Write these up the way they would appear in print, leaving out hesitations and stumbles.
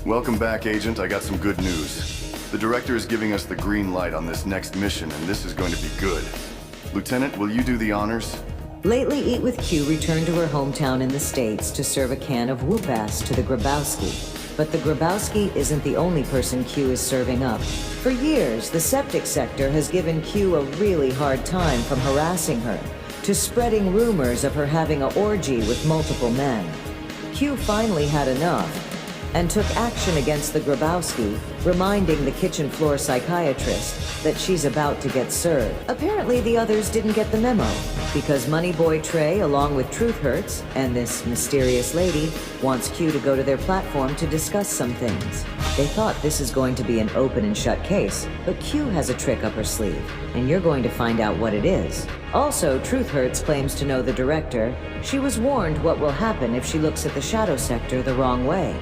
Welcome back, Agent. I got some good news. The director is giving us the green light on this next mission, and this is going to be good. Lieutenant, will you do the honors? Lately, Eat with Q returned to her hometown in the States to serve a can of whoop-ass to the Grabowski. But the Grabowski isn't the only person Q is serving up. For years, the septic sector has given Q a really hard time, from harassing her to spreading rumors of her having an orgy with multiple men. Q finally had enough and took action against the Grabowski, reminding the kitchen floor psychiatrist that she's about to get served. Apparently the others didn't get the memo, because Money Boy Trey, along with Truth Hurts and this mysterious lady, wants Q to go to their platform to discuss some things. They thought this is going to be an open and shut case, but Q has a trick up her sleeve, and you're going to find out what it is. Also, Truth Hurts claims to know the director. She was warned what will happen if she looks at the shadow sector the wrong way.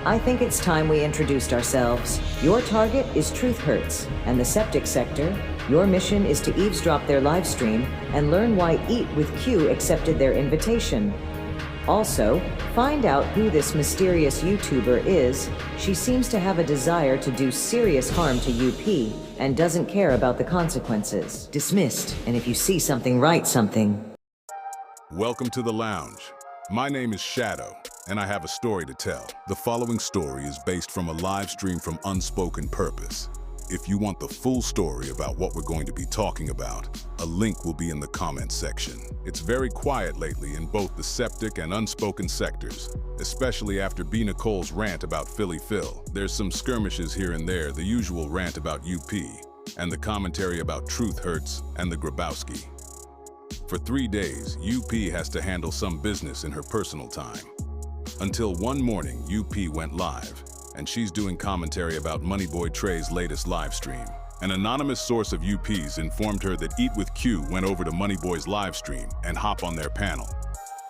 I think it's time we introduced ourselves. Your target is Truth Hurts, and the septic sector. Your mission is to eavesdrop their live stream and learn why Eat with Q accepted their invitation. Also, find out who this mysterious YouTuber is. She seems to have a desire to do serious harm to UP and doesn't care about the consequences. Dismissed, and if you see something, write something. Welcome to the lounge. My name is Shadow, and I have a story to tell. The following story is based from a live stream from Unspoken Purpose. If you want the full story about what we're going to be talking about, a link will be in the comments section. It's very quiet lately in both the septic and unspoken sectors, especially after B. Nicole's rant about Philly Phil. There's some skirmishes here and there, the usual rant about UP, and the commentary about Truth Hurts and the Grabowski. For 3 days, UP has to handle some business in her personal time. Until one morning, UP went live, and she's doing commentary about Moneyboy Trey's latest live stream. An anonymous source of UP's informed her that Eat with Q went over to Moneyboy's live stream and hop on their panel.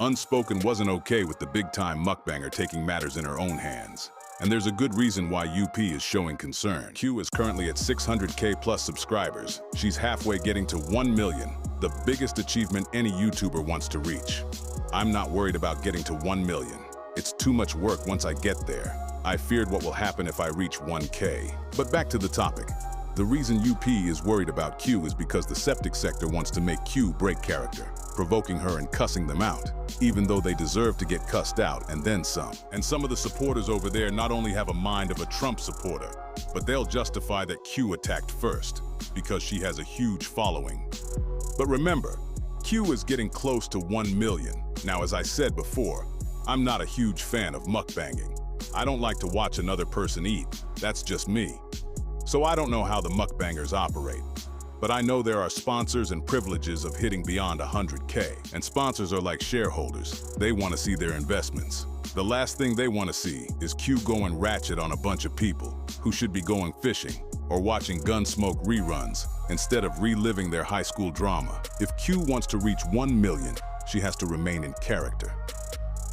Unspoken wasn't okay with the big-time mukbanger taking matters in her own hands. And there's a good reason why UP is showing concern. Q is currently at 600K plus subscribers. She's halfway getting to 1 million, the biggest achievement any YouTuber wants to reach. I'm not worried about getting to 1 million. It's too much work once I get there. I feared what will happen if I reach 1K. But back to the topic. The reason UP is worried about Q is because the septic sector wants to make Q break character, provoking her and cussing them out, even though they deserve to get cussed out and then some. And some of the supporters over there not only have a mind of a Trump supporter, but they'll justify that Q attacked first, because she has a huge following. But remember, Q is getting close to 1 million. Now, as I said before, I'm not a huge fan of mukbanging. I don't like to watch another person eat. That's just me. So I don't know how the mukbangers operate. But I know there are sponsors and privileges of hitting beyond 100K. And sponsors are like shareholders. They want to see their investments. The last thing they want to see is Q going ratchet on a bunch of people who should be going fishing or watching Gunsmoke reruns instead of reliving their high school drama. If Q wants to reach 1 million, she has to remain in character.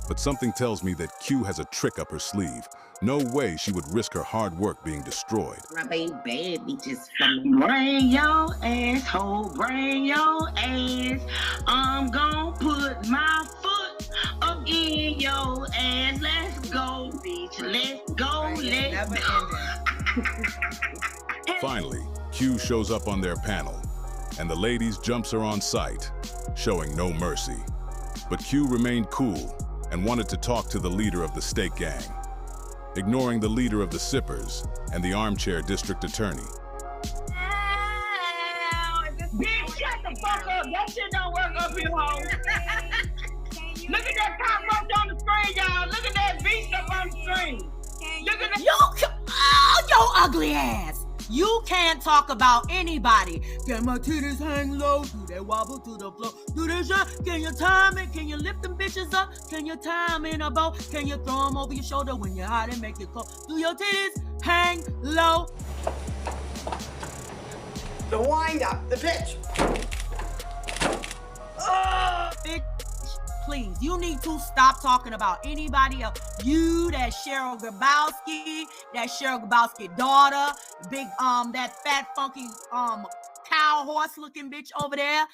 But something tells me that Q has a trick up her sleeve. No way she would risk her hard work being destroyed. My baby just bring your asshole, bring your ass. I'm gonna put my foot up in your ass. Let's go, bitch. Let's go, let's go. Finally, Q shows up on their panel, and the ladies jumps her on sight, showing no mercy. But Q remained cool and wanted to talk to the leader of the Steak Gang, ignoring the leader of the Sippers and the armchair district attorney. Bitch, shut the fuck up. That shit don't work up here, ho. Look at that cockroach on the screen, y'all. Look at that beast up on the screen. Look at that. Yo ugly ass. You can't talk about anybody. Can my titties hang low? Do they wobble to the floor? Do they shine? Can you time it? Can you lift them bitches up? Can you time in a bow? Can you throw them over your shoulder when you're hot and make it cold? Do your titties hang low? The wind up, the pitch. Bitch, please, you need to stop talking about anybody else. You, that Cheryl Grabowski, that Cheryl Grabowski daughter, big, that fat, funky, cow horse looking bitch over there.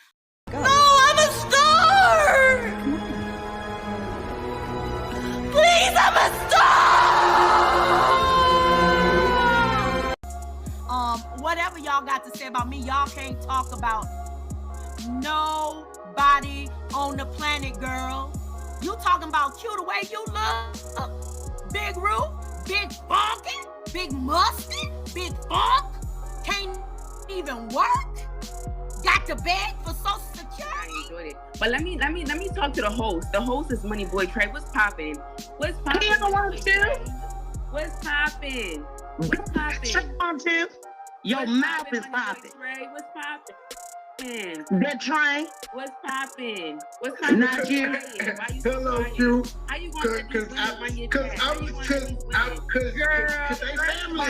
Go. No, I'm a star! Please, I'm a star! to say about me, y'all can't talk about nobody on the planet, girl. You talking about Q the way you look? Big roof, big funky, big musty, big funk, can't even work. Got to beg for Social Security. But let me talk to the host. The host is Money Boy Trey. What's poppin'? What's poppin'? What's poppin'? What's poppin'? Your mouth is popping. What's poppin'? The train. What's poppin'? What's poppin'? Not you. Why you Hello, Q. How you gonna let these women run your chat? How you gonna let these women? Cause they family.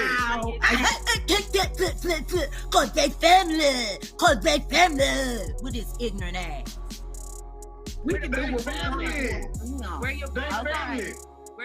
Cause they family. Cause they family. With his ignorant ass. We can do They what we family. want. Where your They family.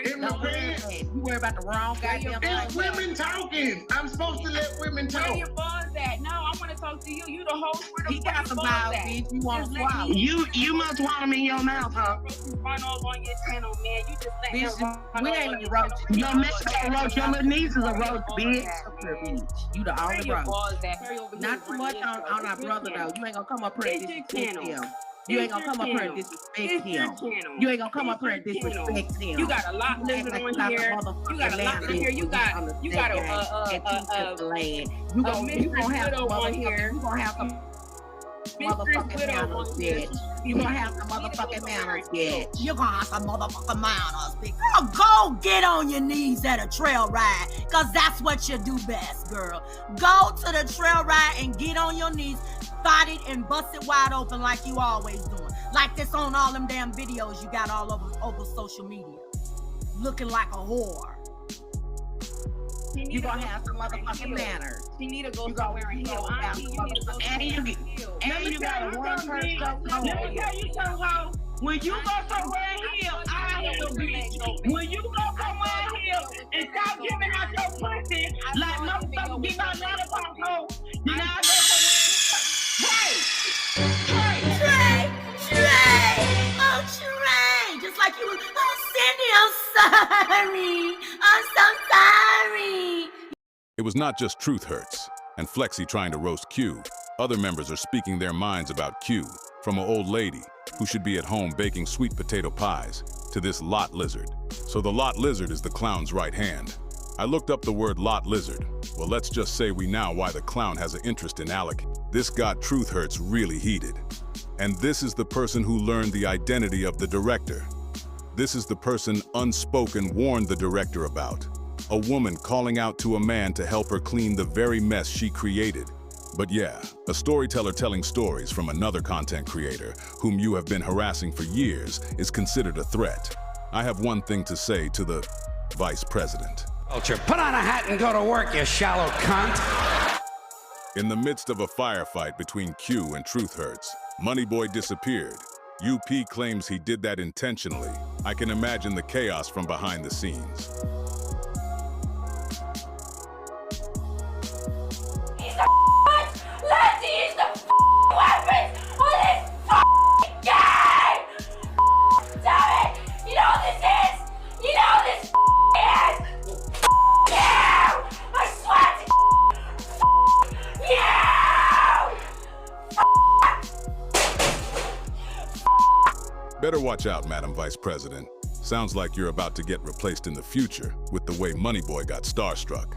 In the bed. You worry about the wrong goddamn It's women talking. I'm supposed to let women Where talk. your balls at? No, I want to talk to you. You the host. Where the He fuck got your some balls balls, at? bitch. You want Just to let swallow. me- You must want them in your mouth, huh? Roaches run all on your channel, man. You just let Bitch, him run we all ain't on the your roaches. channel. Your man is a roach. Your little niece is a roach, bitch. You the Where only your roach. balls at? Hurry over here Not and too run much your on show. our It's your brother, channel. though. You ain't gonna come up here and It's your disrespect channel. him. You ain't It's gonna your come up here and channel. disrespect It's your him. channel. You ain't gonna come It's up here and your channel. disrespect him. You got a lot You living act like on you got here. the You got a motherfucking lot land in here. You got on the a the land. You a gonna Mistress have Widow some on here. You gonna have some Mistress motherfucking Widow manners, on here. bitch. You gonna have some motherfucking manners, bitch. You're gonna have some motherfucking manners, big girl. Go get on your knees at a trail ride, cause that's what you do best, girl. Go to the trail ride and get on your knees, fight it and bust it wide open like you always doing. Like this on all them damn videos you got all over social media. Looking like a whore. You gonna have some motherfucking manners. She need to go You somewhere gonna and heal. have Auntie, you need to go And somewhere you and get- heal. And you got one person. Let me tell you something, ho. When you go somewhere here, I will be. When you go somewhere here and stop giving out your pussy like motherfuckers give out lollipop, ho, then I go somewhere. Hey, Oh, Trey! Just like you. Oh, Cindy, I'm sorry. I'm so sorry. It was not just Truth Hurts and Flexi trying to roast Q. Other members are speaking their minds about Q, from an old lady who should be at home baking sweet potato pies to this lot lizard. So the lot lizard is the clown's right hand. I looked up the word lot lizard. Well, let's just say we know why the clown has an interest in Alec. This got Truth Hurts really heated. And this is the person who learned the identity of the director. This is the person Unspoken warned the director about. A woman calling out to a man to help her clean the very mess she created. But yeah, a storyteller telling stories from another content creator whom you have been harassing for years is considered a threat. I have one thing to say to the vice president. Culture. Put on a hat and go to work, you shallow cunt. In the midst of a firefight between Q and Truth Hurts, Moneyboy disappeared. UP claims he did that intentionally. I can imagine the chaos from behind the scenes. Let's use the weapons on this game! Damn it! You know what this is? You know what this is? You! I swear to you! Better watch out, Madam Vice President. Sounds like you're about to get replaced in the future with the way Moneyboy got starstruck.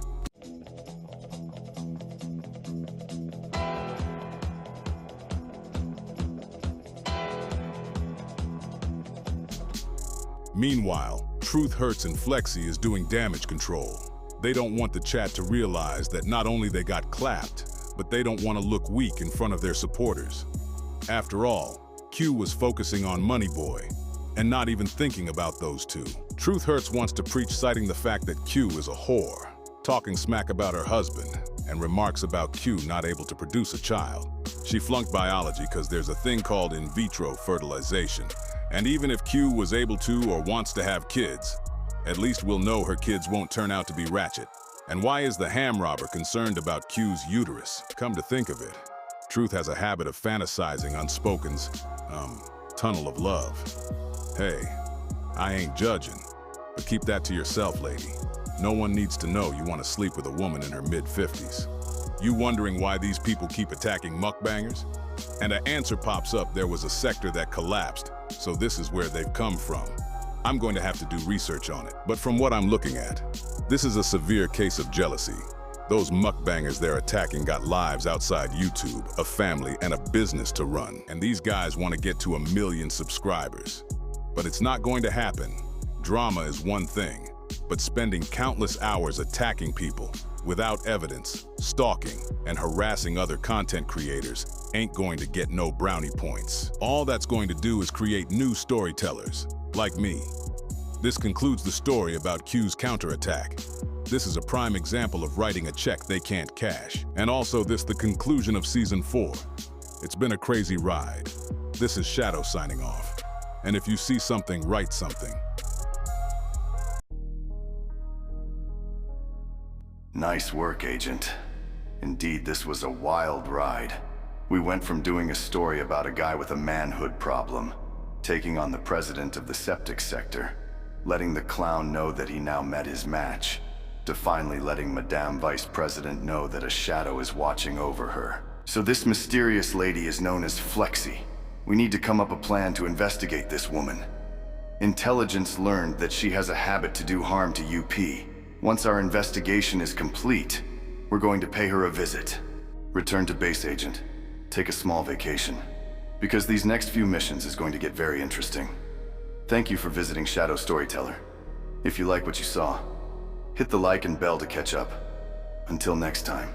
Meanwhile, Truth Hurts and Flexi is doing damage control. They don't want the chat to realize that not only they got clapped, but they don't want to look weak in front of their supporters. After all, Q was focusing on Moneyboy and not even thinking about those two. Truth Hurts wants to preach, citing the fact that Q is a whore, talking smack about her husband, and remarks about Q not able to produce a child. She flunked biology because there's a thing called in vitro fertilization. And even if Q was able to or wants to have kids, at least we'll know her kids won't turn out to be ratchet. And why is the ham robber concerned about Q's uterus? Come to think of it, Truth has a habit of fantasizing Unspoken's, tunnel of love. Hey, I ain't judging, but keep that to yourself, lady. No one needs to know you want to sleep with a woman in her mid-50s. You wondering why these people keep attacking mukbangers? And an answer pops up: there was a sector that collapsed, so this is where they've come from. I'm going to have to do research on it, but from what I'm looking at, this is a severe case of jealousy. Those mukbangers they're attacking got lives outside YouTube, a family, and a business to run. And these guys want to get to 1 million subscribers. But it's not going to happen. Drama is one thing, but spending countless hours attacking people without evidence, stalking, and harassing other content creators ain't going to get no brownie points. All that's going to do is create new storytellers, like me. This concludes the story about Q's counterattack. This is a prime example of writing a check they can't cash. And also the conclusion of Season 4. It's been a crazy ride. This is Shadow signing off. And if you see something, write something. Nice work, Agent. Indeed, this was a wild ride. We went from doing a story about a guy with a manhood problem, taking on the president of the septic sector, letting the clown know that he now met his match, to finally letting Madame Vice President know that a shadow is watching over her. So this mysterious lady is known as Flexi. We need to come up a plan to investigate this woman. Intelligence learned that she has a habit to do harm to UP. Once our investigation is complete, we're going to pay her a visit. Return to base, Agent. Take a small vacation, because these next few missions is going to get very interesting. Thank you for visiting Shadow Storyteller. If you like what you saw, hit the like and bell to catch up. Until next time.